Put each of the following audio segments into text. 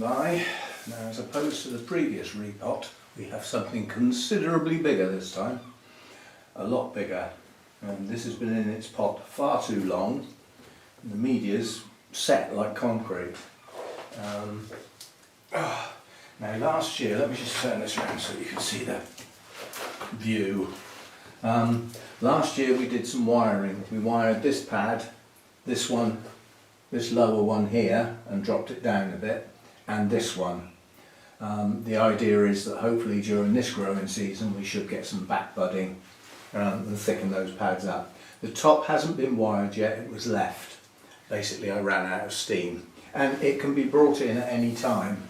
by. Now, as opposed to the previous repot, we have something considerably bigger this time. A lot bigger. And this has been in its pot far too long. The media's set like concrete. Now last year, let me just turn this around so you can see the view. Last year we did some wiring. We wired this pad, this one, this lower one here, and dropped it down a bit, and this one. The idea is that hopefully during this growing season we should get some back budding and thicken those pads up. The top hasn't been wired yet, it was left. Basically I ran out of steam, and it can be brought in at any time.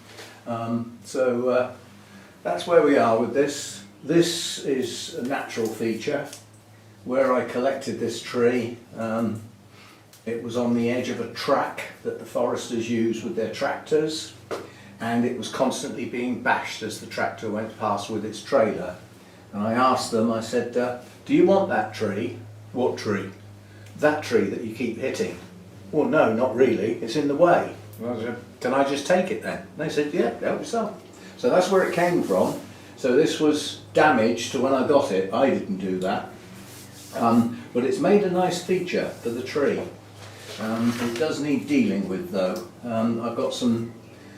That's where we are with this. This is a natural feature. Where I collected this tree, it was on the edge of a track that the foresters use with their tractors, and it was constantly being bashed as the tractor went past with its trailer. And I asked them, I said, do you want that tree? What tree? That tree that you keep hitting. Well, no, not really, it's in the way. I said, can I just take it then? And they said, yeah, help yourself. So that's where it came from. So this was damaged to when I got it. I didn't do that. But it's made a nice feature for the tree. It does need dealing with though. I've got some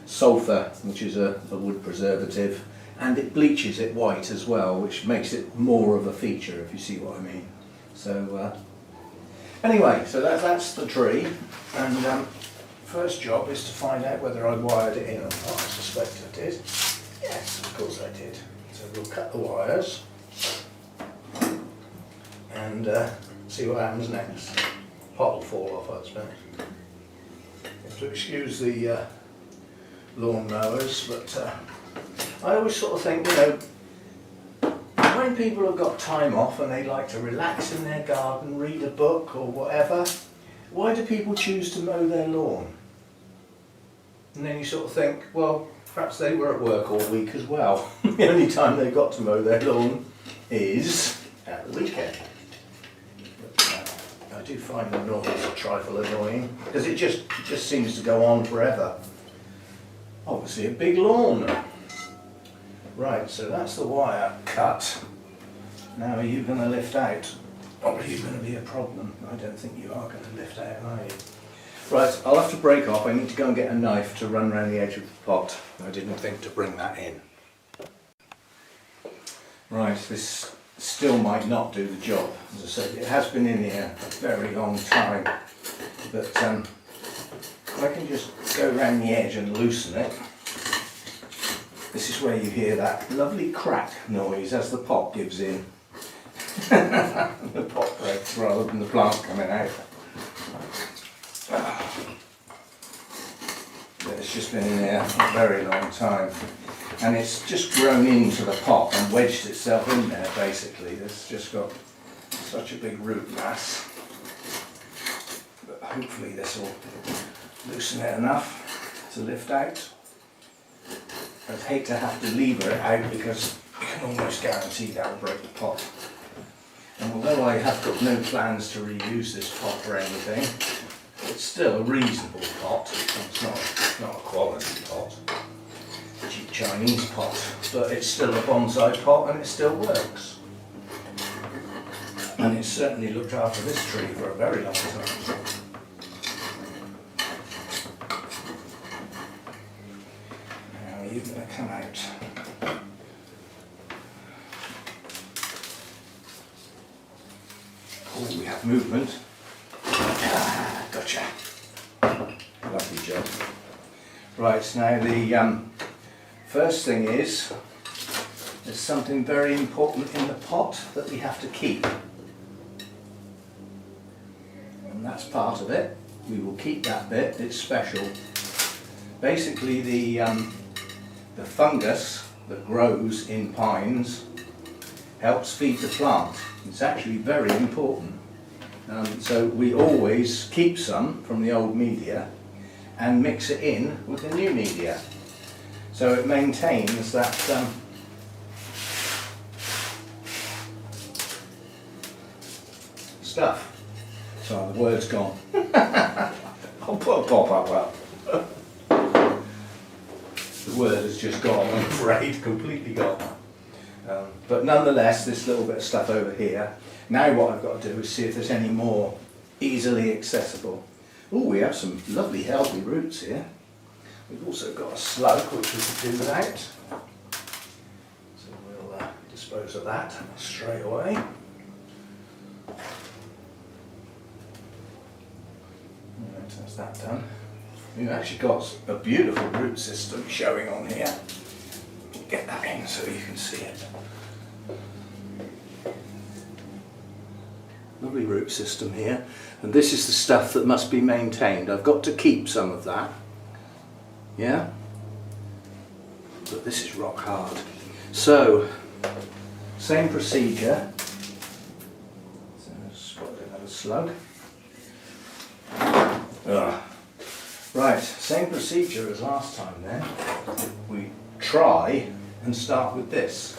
sulphur, which is a wood preservative, and it bleaches it white as well, which makes it more of a feature, if you see what I mean. So anyway, so that's the tree, and first job is to find out whether I wired it in or not. I suspect I did. Yes, of course I did. So we'll cut the wires and see what happens next. Pot will fall off, I expect. You have to excuse the lawn mowers, but I always sort of think, you know, when people have got time off and they like to relax in their garden, read a book or whatever, why do people choose to mow their lawn? And then you sort of think, well, perhaps they were at work all week as well. The only time they've got to mow their lawn is at the weekend. But, I do find the noise a trifle annoying because it just seems to go on forever. Obviously a big lawn. Right, so that's the wire cut. Now are you going to lift out? Or are you going to be a problem? I don't think you are going to lift out, are you? Right, I'll have to break off. I need to go and get a knife to run around the edge of the pot. I didn't think to bring that in. Right, this still might not do the job. As I said, it has been in here a very long time. But if I can just go around the edge and loosen it, this is where you hear that lovely crack noise as the pot gives in. The pot breaks rather than the plant coming out. It's just been in there a very long time, and it's just grown into the pot and wedged itself in there basically. It's just got such a big root mass, but hopefully this will loosen it enough to lift out. I'd hate to have to lever it out because you can almost guarantee that will break the pot. And although I have got no plans to reuse this pot for anything, it's still a reasonable pot. It's not a quality pot, a cheap Chinese pot, but it's still a bonsai pot and it still works. And it's certainly looked after this tree for a very long time. Now are you going to come out? Oh, we have movement. Gotcha. Lovely job. Right, now the first thing is, there's something very important in the pot that we have to keep. And that's part of it. We will keep that bit, it's special. Basically the fungus that grows in pines helps feed the plant. It's actually very important. So we always keep some from the old media and mix it in with the new media. So it maintains that stuff. So the word's gone. I'll put a pop-up up. The word has just gone, I'm afraid, completely gone. But nonetheless, this little bit of stuff over here. Now what I've got to do is see if there's any more easily accessible. Oh, we have some lovely healthy roots here. We've also got a slug which we could do without. So we'll dispose of that straight away. Right, that's that done. We've actually got a beautiful root system showing on here. Get that in so you can see it. Lovely root system here, and this is the stuff that must be maintained. I've got to keep some of that, yeah, but this is rock hard. So, same procedure. So, spotted another slug. Right, same procedure as last time then. We try and start with this.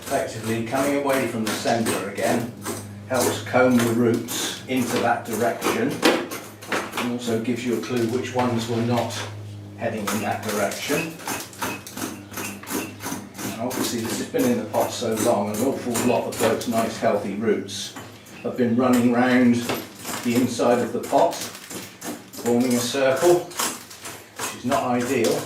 Effectively coming away from the centre again helps comb the roots into that direction, and also gives you a clue which ones were not heading in that direction. And obviously this has been in the pot so long, an awful lot of those nice healthy roots have been running round the inside of the pot, forming a circle, which is not ideal,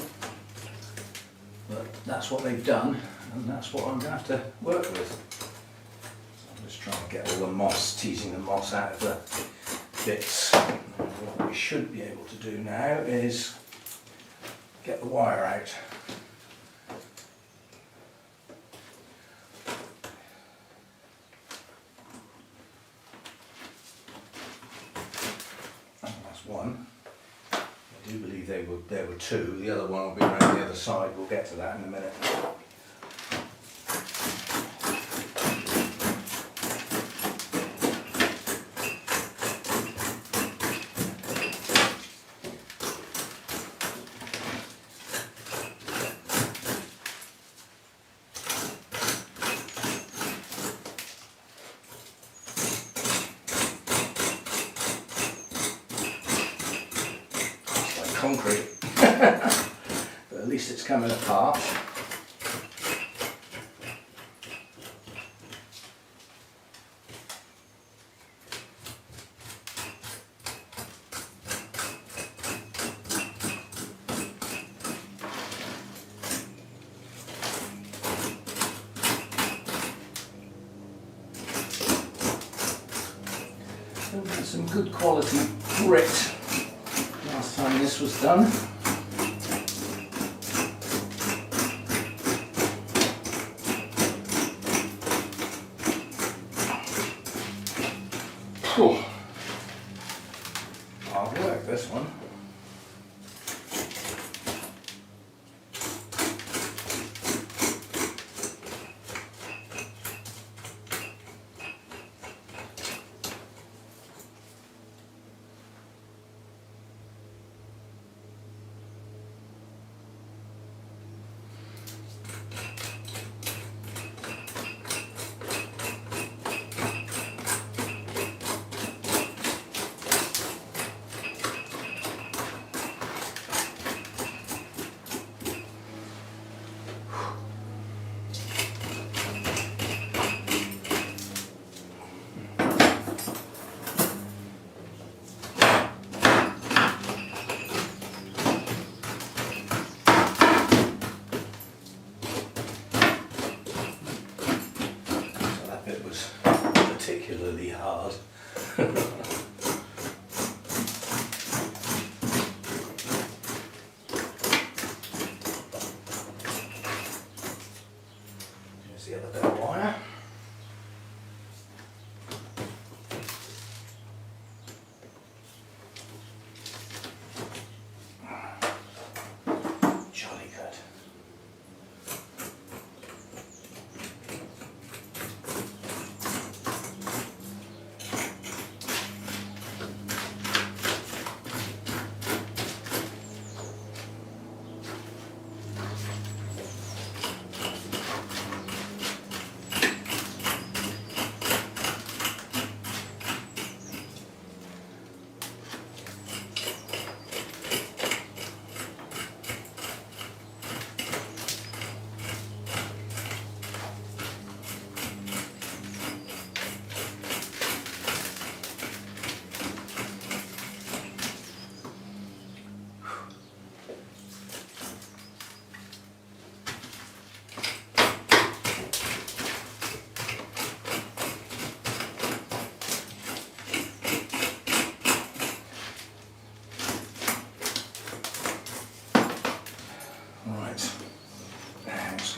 but that's what they've done. And that's what I'm going to have to work with. So I'm just trying to get all the moss, teasing the moss out of the bits. And what we should be able to do now is get the wire out. And that's one. I do believe there were two. The other one will be around the other side. We'll get to that in a minute. Concrete, but at least it's coming apart. Some good quality grit. Last time this was done. Cool. Hard work, this one.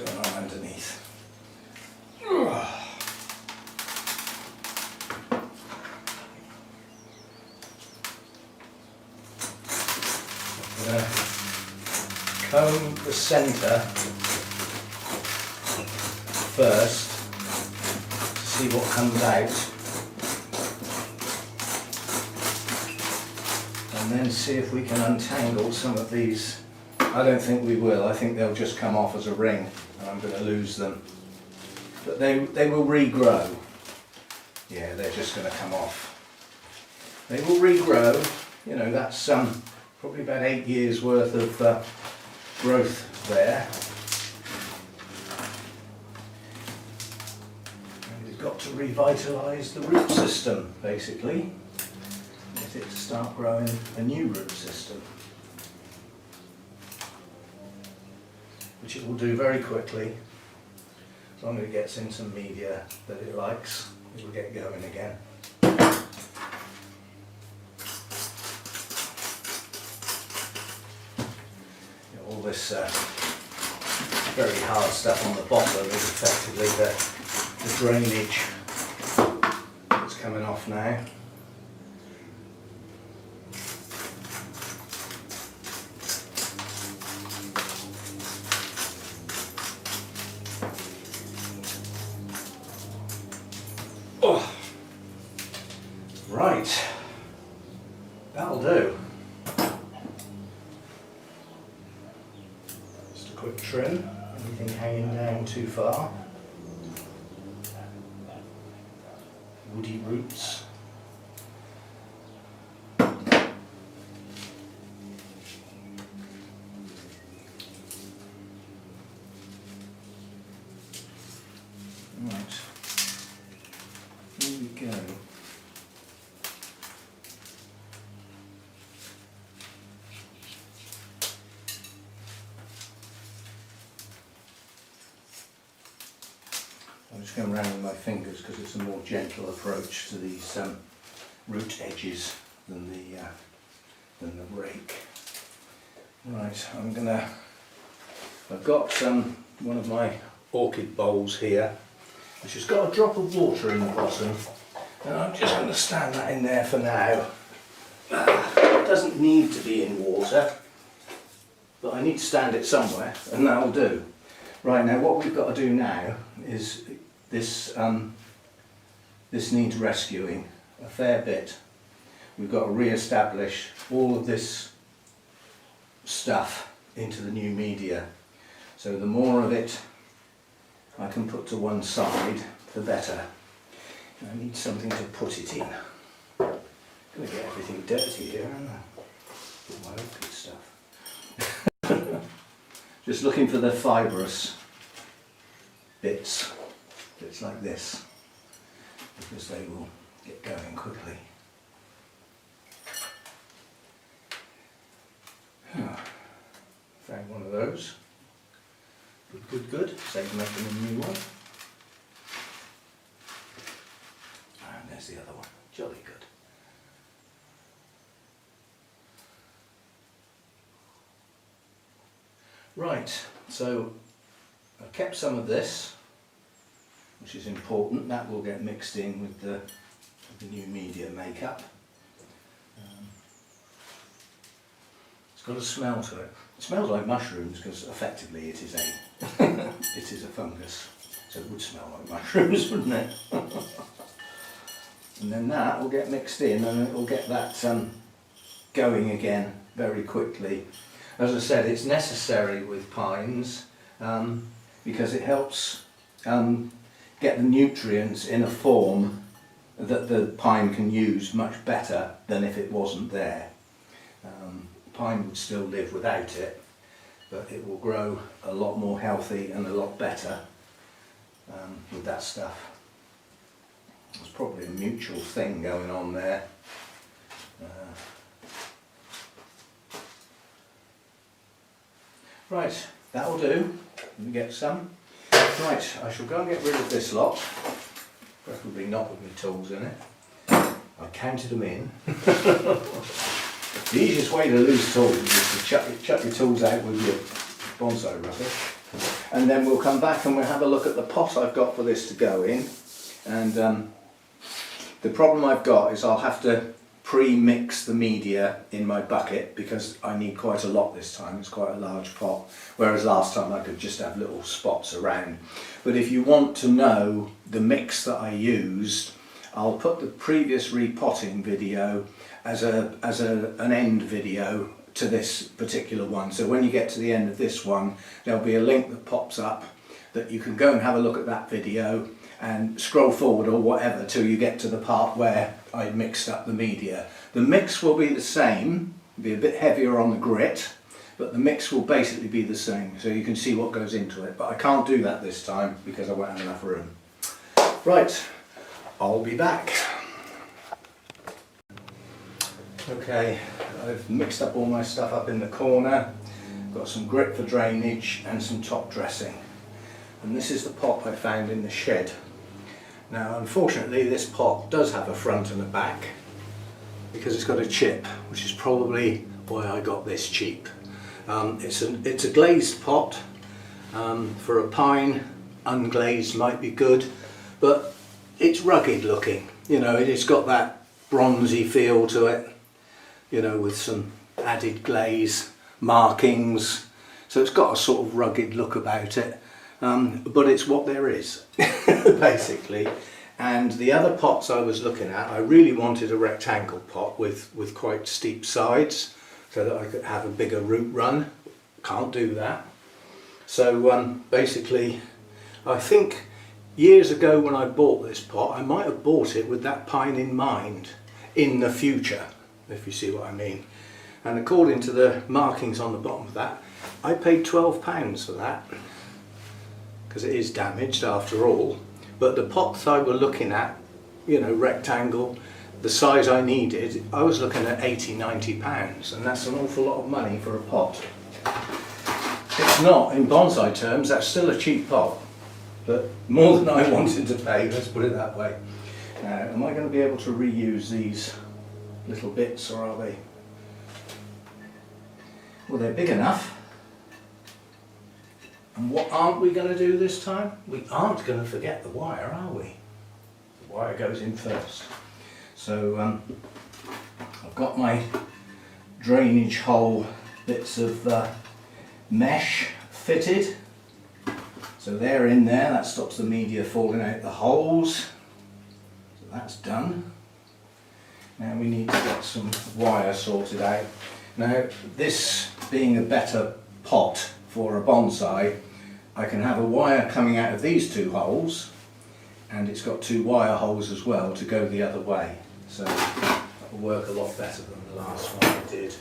going on underneath. I'm going to comb the centre first to see what comes out, and then see if we can untangle some of these. I don't think we will. I think they'll just come off as a ring and I'm going to lose them. But they will regrow. Yeah, they're just going to come off. They will regrow. You know, that's probably about 8 years worth of growth there. And we've got to revitalise the root system, basically. Get it to start growing a new root system, which it will do very quickly. As long as it gets in some media that it likes, it will get going again. You know, all this very hard stuff on the bottom is effectively the drainage that's coming off now. Oh, right, that'll do. Just a quick trim, anything hanging down too far. Woody roots. Right. Here we go. I'm just going around with my fingers because it's a more gentle approach to these root edges than the rake. Right, I've got one of my orchid bowls here, which has got a drop of water in the bottom, and I'm just going to stand that in there for now. It doesn't need to be in water, but I need to stand it somewhere, and that'll do. Right, now what we've got to do now is this needs rescuing a fair bit. We've got to re-establish all of this stuff into the new media. So the more of it I can put to one side, the better. I need something to put it in. I'm going to get everything dirty here, aren't I? All my orchid stuff. Just looking for the fibrous bits like this, because they will get going quickly. Found one of those. Good. Save making a new one. And there's the other one. Jolly good. Right, so I've kept some of this, which is important. That will get mixed in with the new media makeup. It's got a smell to it. It smells like mushrooms because effectively it is it is a fungus, so it would smell like mushrooms, wouldn't it? And then that will get mixed in and it will get that going again very quickly. As I said, it's necessary with pines because it helps get the nutrients in a form that the pine can use much better than if it wasn't there. Pine would still live without it, but it will grow a lot more healthy and a lot better with that stuff. There's probably a mutual thing going on there. Right, that'll do. Let me get some. Right, I shall go and get rid of this lot. Preferably not with my tools in it. I counted them in. The easiest way to lose tools is to chuck your tools out with your bonsai rubbish. and then we'll come back and we'll have a look at the pot I've got for this to go in. And the problem I've got is I'll have to pre-mix the media in my bucket because I need quite a lot this time. It's quite a large pot, whereas last time I could just have little spots around. But if you want to know the mix that I used, I'll put the previous repotting video as an end video to this particular one. So when you get to the end of this one, there'll be a link that pops up that you can go and have a look at that video and scroll forward or whatever till you get to the part where I mixed up the media. The mix will be the same, be a bit heavier on the grit, but the mix will basically be the same, so you can see what goes into it. But I can't do that this time because I won't have enough room. Right, I'll be back. Okay, I've mixed up all my stuff up in the corner. Got some grit for drainage and some top dressing. And this is the pot I found in the shed. Now unfortunately this pot does have a front and a back because it's got a chip, which is probably why I got this cheap. It's a glazed pot. For a pine, unglazed might be good, but it's rugged looking. You know, it's got that bronzy feel to it, you know, with some added glaze, markings. So it's got a sort of rugged look about it. But it's what there is, basically. And the other pots I was looking at, I really wanted a rectangle pot with quite steep sides so that I could have a bigger root run. Can't do that. So basically, I think years ago when I bought this pot, I might have bought it with that pine in mind, in the future, if you see what I mean. And according to the markings on the bottom of that, I paid £12 for that, because it is damaged after all. But the pots I were looking at, you know, rectangle, the size I needed, I was looking at £80–90, and that's an awful lot of money for a pot. It's not, in bonsai terms, that's still a cheap pot, but more than I wanted to pay, let's put it that way. Now, am I going to be able to reuse these little bits, or are they? Well, they're big enough. And what aren't we going to do this time? We aren't going to forget the wire, are we? The wire goes in first. So I've got my drainage hole bits of mesh fitted. So they're in there, that stops the media falling out the holes. So that's done. Now we need to get some wire sorted out. Now this being a better pot for a bonsai, I can have a wire coming out of these two holes, and it's got two wire holes as well to go the other way. So that will work a lot better than the last one I did.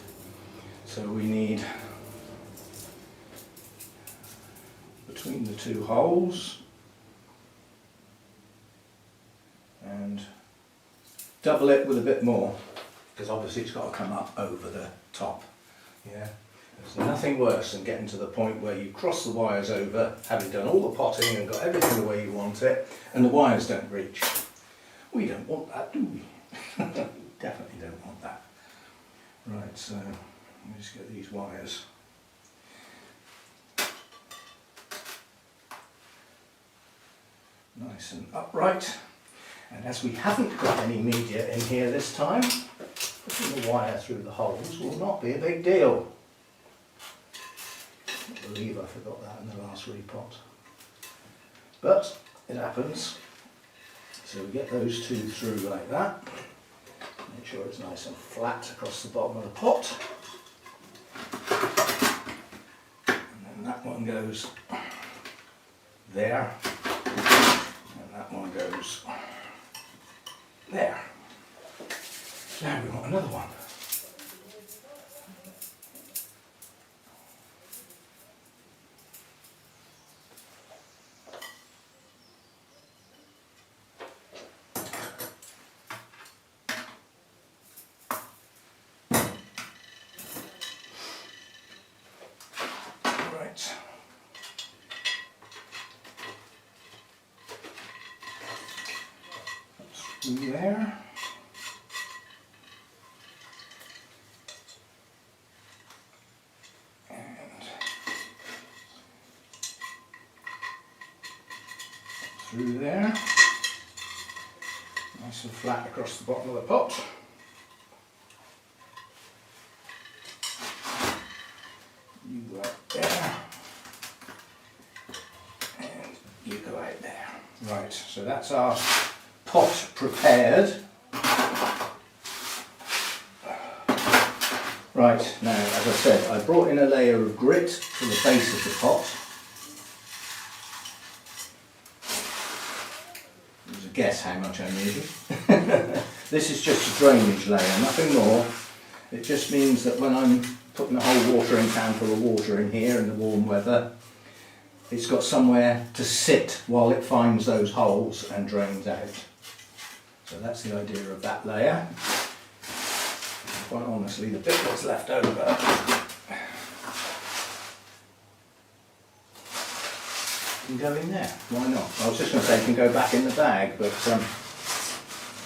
So we need, between the two holes, and double it with a bit more, because obviously it's got to come up over the top. Yeah. There's nothing worse than getting to the point where you cross the wires over, having done all the potting and got everything the way you want it, and the wires don't reach. We don't want that, do we? Definitely don't want that. Right, so let me just get these wires. Nice and upright. And as we haven't got any media in here this time, putting the wire through the holes will not be a big deal. I believe I forgot that in the last repot. But it happens. So we get those two through like that. Make sure it's nice and flat across the bottom of the pot. And then that one goes there. And that one goes there. Now we want another one. Right. Through there. through there. Nice and flat across the bottom of the pot. You go out there. And you go out there. Right, so that's our pot prepared. Right, now as I said, I brought in a layer of grit to the base of the pot. There's a guess how much I needed. This is just a drainage layer, nothing more. It just means that when I'm putting a whole watering can full of water in here in the warm weather, it's got somewhere to sit while it finds those holes and drains out. So that's the idea of that layer. Quite honestly, the bit that's left over can go in there. Why not? I was just going to say it can go back in the bag, but I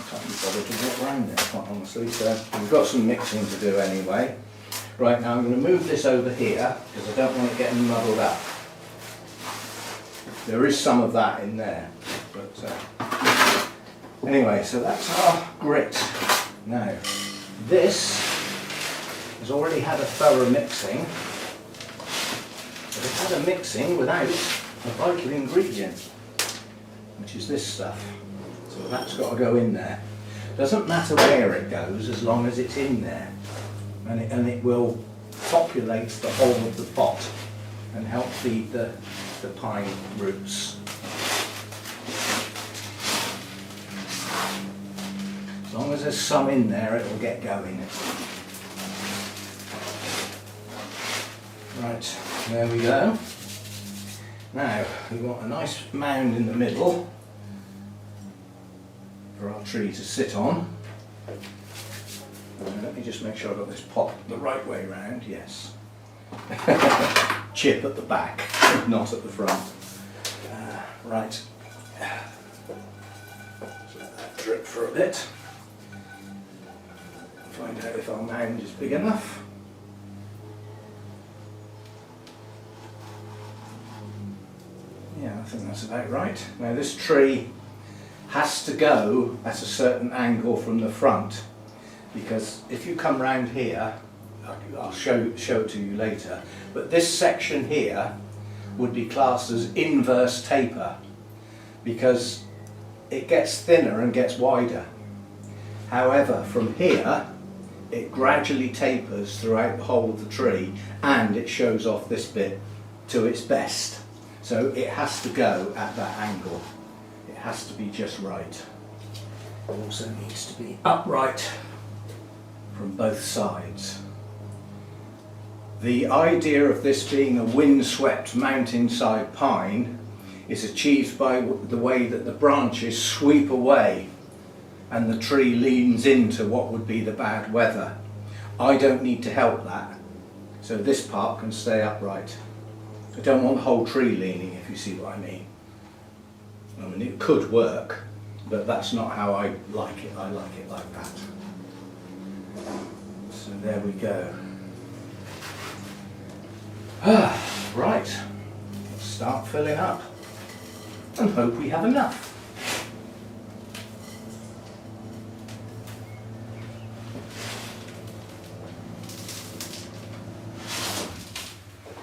can't be bothered to walk around there, quite honestly. So we've got some mixing to do anyway. Right, now I'm going to move this over here because I don't want it getting muddled up. There is some of that in there, but anyway, so that's our grit. Now, this has already had a thorough mixing, but it's had a mixing without a vital ingredient, which is this stuff. So that's got to go in there. Doesn't matter where it goes as long as it's in there, and it will populate the whole of the pot and help feed the pine roots. As long as there's some in there, it will get going. Right, there we go. Now, we want a nice mound in the middle for our tree to sit on. Let me just make sure I've got this pot the right way round, yes. Chip at the back, not at the front. Right, just let that drip for a bit. Find out if our mound is big enough. Yeah, I think that's about right. Now this tree has to go at a certain angle from the front, because if you come round here, I'll show it to you later, but this section here would be classed as inverse taper because it gets thinner and gets wider. However, from here it gradually tapers throughout the whole of the tree and it shows off this bit to its best. So it has to go at that angle. It has to be just right. It also needs to be upright from both sides. The idea of this being a windswept mountainside pine is achieved by the way that the branches sweep away and the tree leans into what would be the bad weather. I don't need to help that, so this part can stay upright. I don't want the whole tree leaning, if you see what I mean. I mean, it could work, but that's not how I like it. I like it like that. So there we go. Right, let's start filling up and hope we have enough.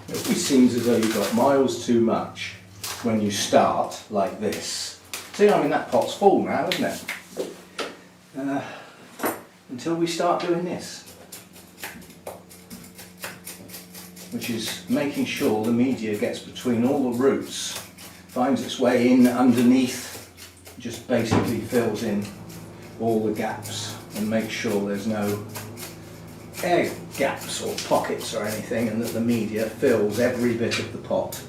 It always seems as though you've got miles too much when you start like this. See, I mean, that pot's full now, isn't it? Until we start doing this, which is making sure the media gets between all the roots, finds its way in underneath, just basically fills in all the gaps and makes sure there's no air gaps or pockets or anything, and that the media fills every bit of the pot.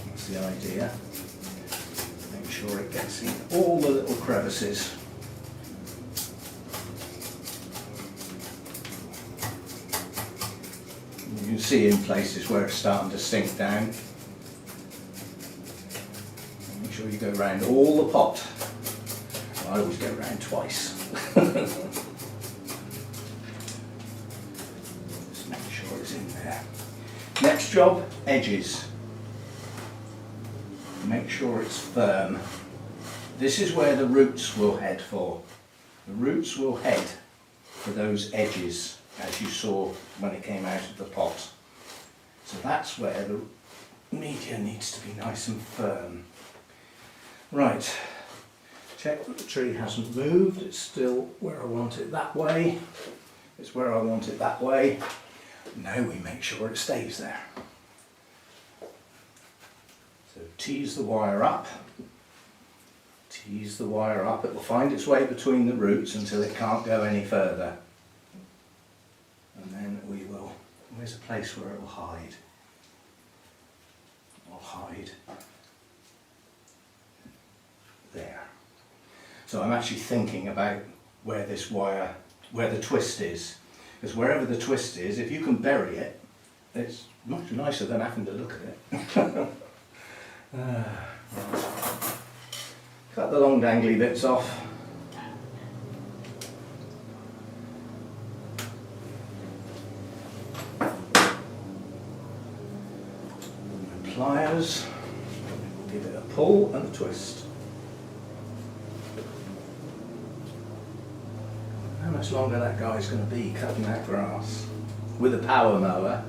That's the idea. Make sure it gets in all the little crevices. You can see in places where it's starting to sink down. Make sure you go around all the pot. I always go around twice. Just make sure it's in there. Next job, edges. make sure it's firm. This is where the roots will head for. The roots will head for those edges, as you saw when it came out of the pot. So that's where the media needs to be nice and firm. Right, check that the tree hasn't moved. It's still where I want it that way. It's where I want it that way. Now we make sure it stays there. So tease the wire up. Tease the wire up. It will find its way between the roots until it can't go any further. And then we will, where's a place where it will hide? It will hide there. So I'm actually thinking about where this wire, where the twist is. Because wherever the twist is, if you can bury it, it's much nicer than having to look at it. Right. Cut the long dangly bits off. And pliers, we'll give it a pull and a twist. How much longer that guy's going to be cutting that grass with a power mower?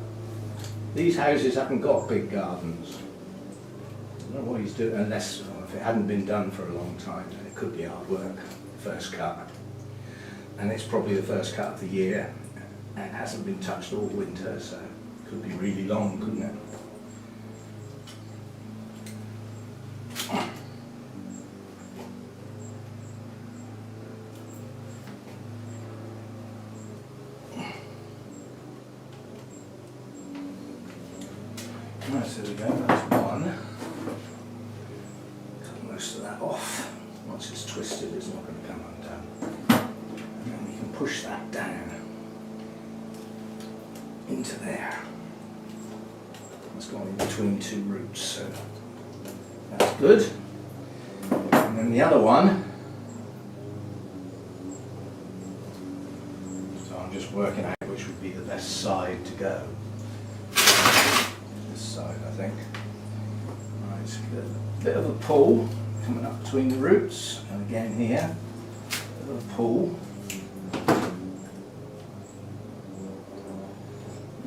These houses haven't got big gardens. I don't know what he's doing, unless if it hadn't been done for a long time, then it could be hard work. First cut, and it's probably the first cut of the year, and hasn't been touched all winter, so it could be really long, couldn't it? Right, so there we go, that's one. Cut most of that off. Once it's twisted, it's not going to come undone. And then we can push that down into there. It's gone in between two roots, so that's good. And then the other one, so I'm just working out which would be the best side to go. Side, I think. Right, so a bit of a pull coming up between the roots, and again here, a bit of a pull.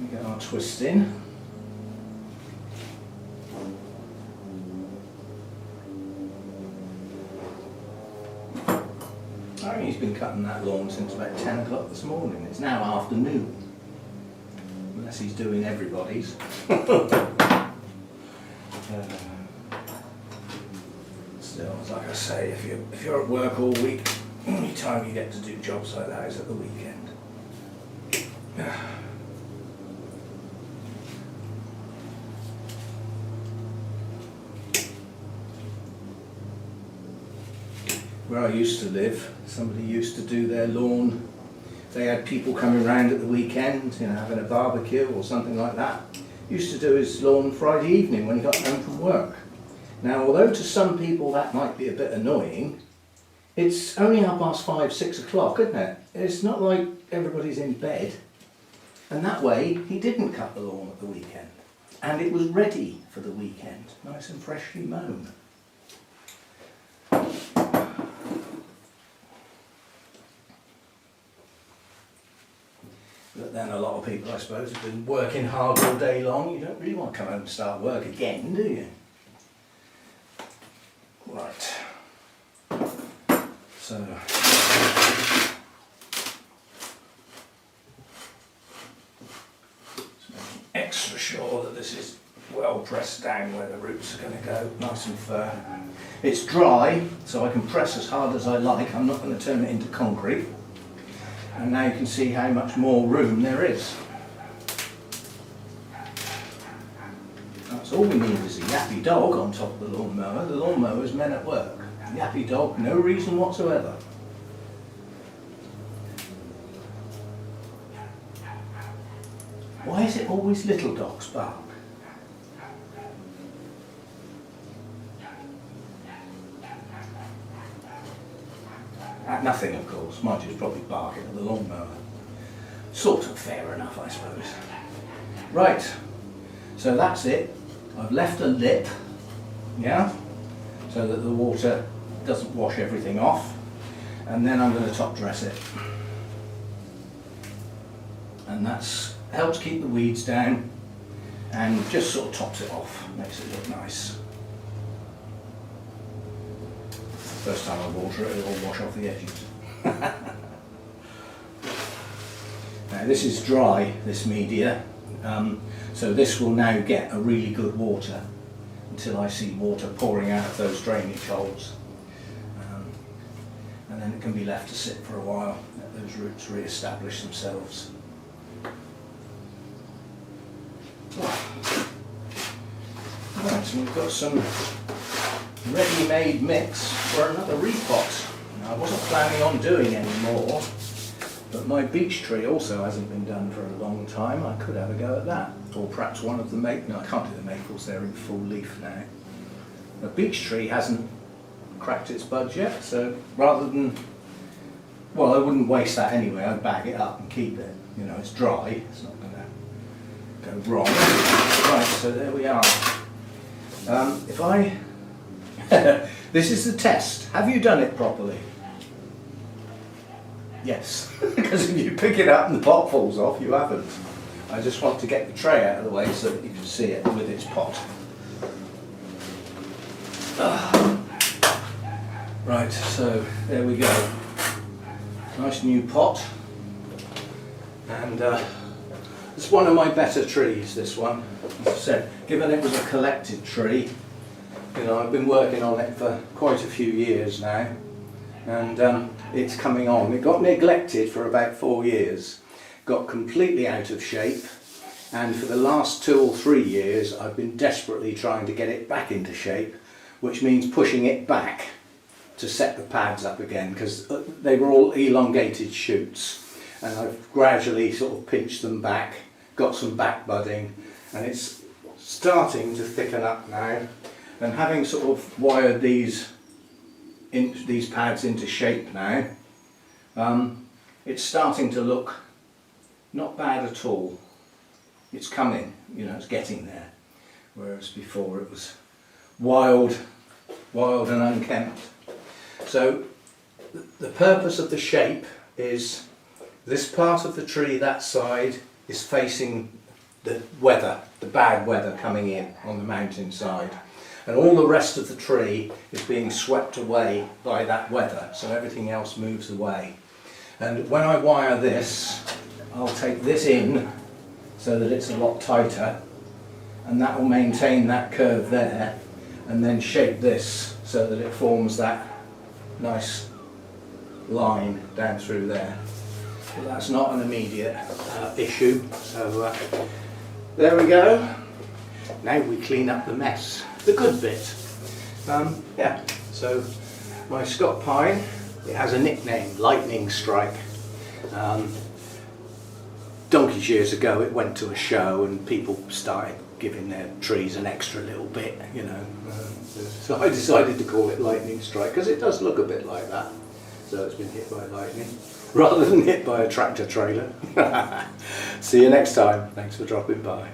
We get our twist in. I think he's been cutting that lawn since about 10 o'clock this morning. It's now afternoon. Unless he's doing everybody's. Still, like I say, if you're at work all week, the only time you get to do jobs like that is at the weekend. Where I used to live, somebody used to do their lawn. They had people coming round at the weekend, you know, having a barbecue or something like that. Used to do his lawn Friday evening when he got home from work. Now, although to some people that might be a bit annoying, it's only 5:30, 6 o'clock, isn't it? It's not like everybody's in bed. And that way, he didn't cut the lawn at the weekend. And it was ready for the weekend, nice and freshly mown. But then a lot of people, I suppose, have been working hard all day long. You don't really want to come home and start work again, do you? Right. So, just making extra sure that this is well pressed down where the roots are going to go, nice and firm. It's dry, so I can press as hard as I like. I'm not going to turn it into concrete. And now you can see how much more room there is. That's all we need is a yappy dog on top of the lawnmower. The lawnmower is men at work. Yappy dog, no reason whatsoever. Why is it always little dogs bark? At nothing, of course. Margie's probably barking at the lawnmower. Sort of fair enough, I suppose. Right, so that's it. I've left a lip, yeah? so that the water doesn't wash everything off, and then I'm going to top dress it, and that's helps keep the weeds down and just sort of tops it off, makes it look nice. First time I water it, it'll wash off the edges. Now this is dry, this media, so this will now get a really good water until I see water pouring out of those drainage holes. And then it can be left to sit for a while, let those roots re-establish themselves. Right, so we've got some ready-made mix for another repot. Now, I wasn't planning on doing any more, but my beech tree also hasn't been done for a long time. I could have a go at that, or perhaps one of the no, I can't do the maples, they're in full leaf now. The beech tree hasn't cracked its buds yet, so rather than, well, I wouldn't waste that anyway. I'd bag it up and keep it. You know, it's dry, it's not going to go wrong. Right, so there we are. If I this is the test. Have you done it properly? Yes, because if you pick it up and the pot falls off, you haven't. I just want to get the tray out of the way so that you can see it with its pot. Right, so there we go. Nice new pot. And it's one of my better trees, this one. As I said, given it was a collected tree, you know, I've been working on it for quite a few years now, and it's coming on. It got neglected for about 4 years, got completely out of shape, and for the last 2 or 3 years I've been desperately trying to get it back into shape, which means pushing it back to set the pads up again, because they were all elongated shoots, and I've gradually sort of pinched them back, got some back budding, and it's starting to thicken up now. And having sort of wired these pads into shape now, it's starting to look not bad at all. It's coming, you know, it's getting there. Whereas before it was wild and unkempt. So the purpose of the shape is this part of the tree, that side, is facing the weather, the bad weather coming in on the mountain side. And all the rest of the tree is being swept away by that weather, so everything else moves away. And when I wire this, I'll take this in so that it's a lot tighter, and that will maintain that curve there, and then shape this so that it forms that nice line down through there. But that's not an immediate issue, so there we go. Now we clean up the mess. The good bit. Yeah, so my Scot pine, it has a nickname, Lightning Strike. Donkey's years ago it went to a show and people started giving their trees an extra little bit, you know. So I decided to call it Lightning Strike because it does look a bit like that. So it's been hit by lightning rather than hit by a tractor trailer. See you next time. Thanks for dropping by.